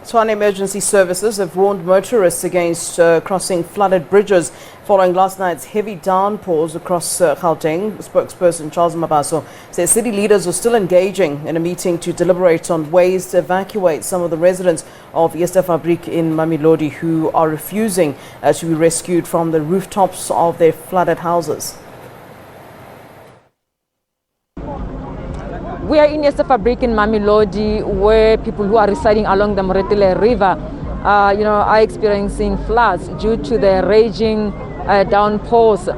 Tshwane Emergency Services have warned motorists against crossing flooded bridges following last night's heavy downpours across Gauteng. Spokesperson Charles Mabaso says city leaders are still engaging in a meeting to deliberate on ways to evacuate some of the residents of Eerstefabriek in Mamelodi who are refusing to be rescued from the rooftops of their flooded houses. We are in Eerstefabriek in Mamelodi, where people who are residing along the Moretele River are experiencing floods due to the raging downpours.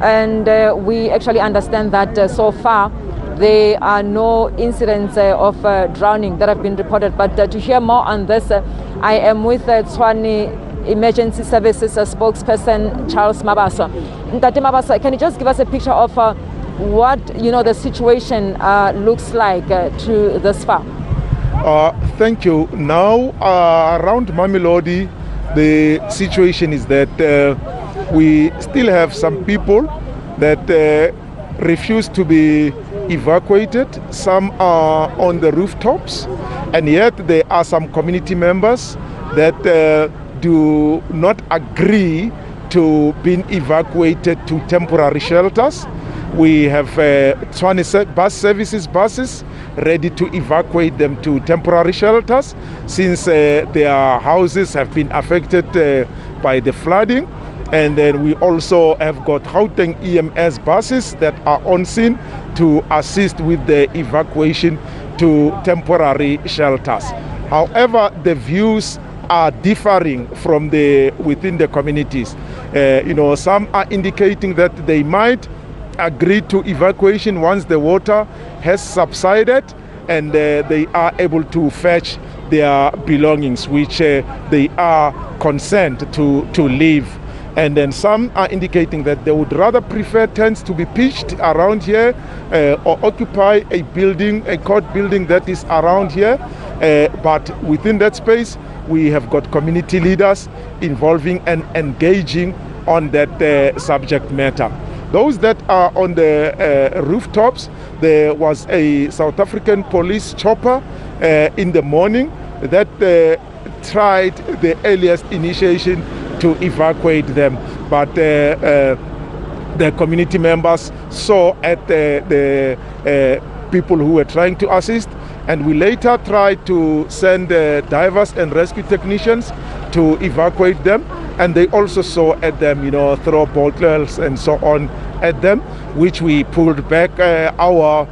And we actually understand that so far there are no incidents of drowning that have been reported. But to hear more on this, I am with Tshwane Emergency Services spokesperson Charles Mabaso. Ntate Mabaso, can you just give us a picture of what the situation looks like to this far? Thank you. Now around Mamelodi, the situation is that we still have some people that refuse to be evacuated. Some are on the rooftops, and yet there are some community members that do not agree to being evacuated to temporary shelters. We have Tshwane bus services buses ready to evacuate them to temporary shelters since their houses have been affected by the flooding. And then we also have got Gauteng EMS buses that are on scene to assist with the evacuation to temporary shelters. However, the views are differing from within the communities. Some are indicating that they might agree to evacuation once the water has subsided and they are able to fetch their belongings, which they are concerned to leave. And then some are indicating that they would rather prefer tents to be pitched around here or occupy a building, a court building that is around here. But within that space, we have got community leaders involving and engaging on that subject matter. Those that are on the rooftops, there was a South African police chopper in the morning that tried the earliest initiation to evacuate them, but the community members saw at the people who were trying to assist, and we later tried to send divers and rescue technicians to evacuate them, and they also saw at them, throw bottles and so on at them, which we pulled back our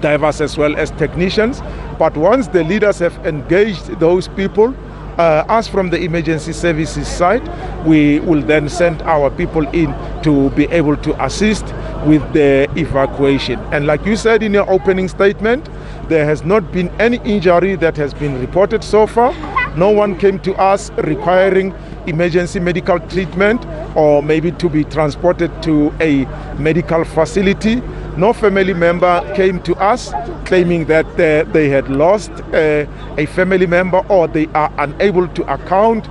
divers as well as technicians. But once the leaders have engaged those people, us from the emergency services side, we will then send our people in to be able to assist with the evacuation. And like you said in your opening statement, there has not been any injury that has been reported so far. No one came to us requiring emergency medical treatment or maybe to be transported to a medical facility. No family member came to us claiming that they had lost a family member or they are unable to account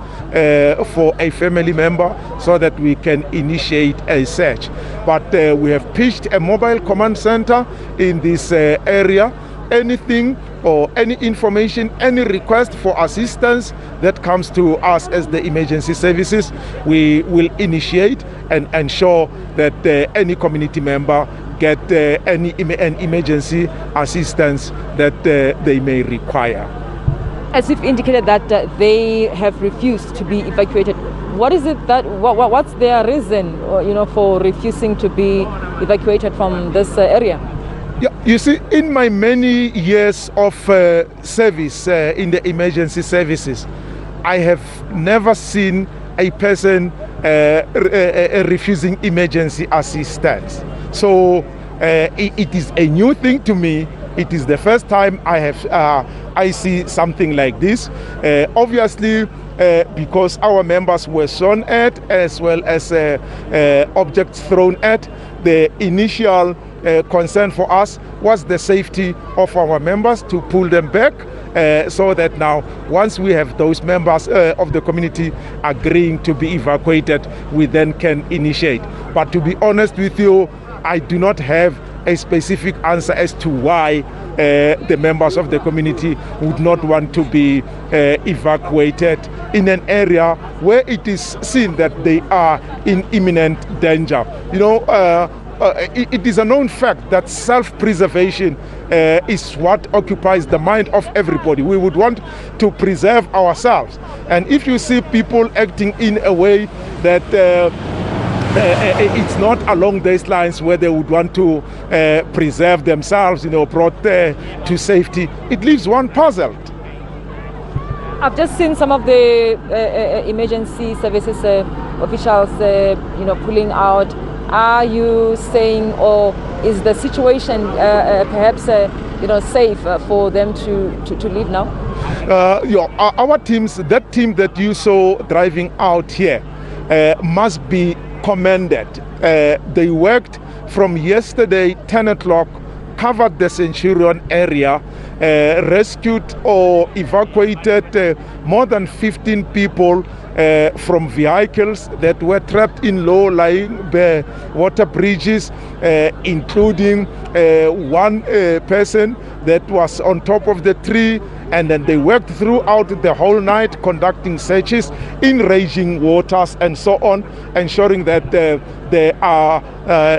for a family member so that we can initiate a search. But we have pitched a mobile command center in this area. Anything or any information, any request for assistance that comes to us as the emergency services, we will initiate and ensure that any community member get any emergency assistance that they may require. As you've indicated that they have refused to be evacuated, what is it that what's their reason, for refusing to be evacuated from this area? Yeah, you see, in my many years of service in the emergency services, I have never seen a person refusing emergency assistance. So it is a new thing to me. It is the first time I see something like this. Obviously, because our members were shot at as well as objects thrown at, the initial concern for us was the safety of our members, to pull them back so that now once we have those members of the community agreeing to be evacuated, we then can initiate. But to be honest with you, I do not have a specific answer as to why the members of the community would not want to be evacuated in an area where it is seen that they are in imminent danger. It is a known fact that self-preservation is what occupies the mind of everybody. We would want to preserve ourselves. And if you see people acting in a way that it's not along these lines where they would want to preserve themselves, brought to safety, it leaves one puzzled. I've just seen some of the emergency services officials, pulling out. Are you saying, or is the situation perhaps safe for them to leave now? Our teams, that team that you saw driving out here, must be commended. They worked from yesterday 10 o'clock, covered the Centurion area, rescued or evacuated more than 15 people from vehicles that were trapped in low-lying water bridges, including one person that was on top of the tree. And then they worked throughout the whole night conducting searches in raging waters and so on, ensuring that there are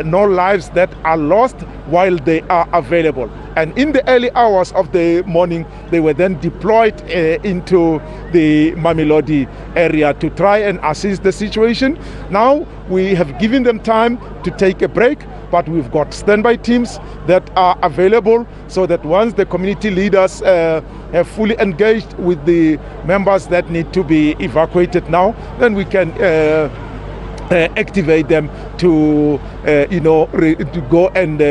no lives that are lost while they are available. And in the early hours of the morning, they were then deployed into the Mamelodi area to try and assist the situation. Now we have given them time to take a break, but we've got standby teams that are available so that once the community leaders have fully engaged with the members that need to be evacuated now, then we can activate them to to go and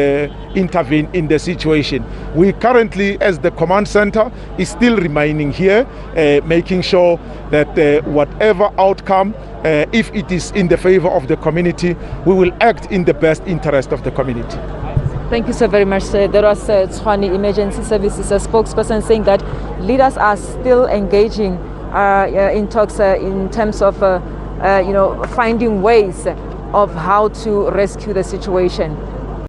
intervene in the situation. We currently, as the command center, is still remaining here, making sure that whatever outcome, if it is in the favor of the community, we will act in the best interest of the community. Thank you so very much. There was Tshwane Emergency Services, a spokesperson, saying that leaders are still engaging in talks in terms of finding ways of how to rescue the situation.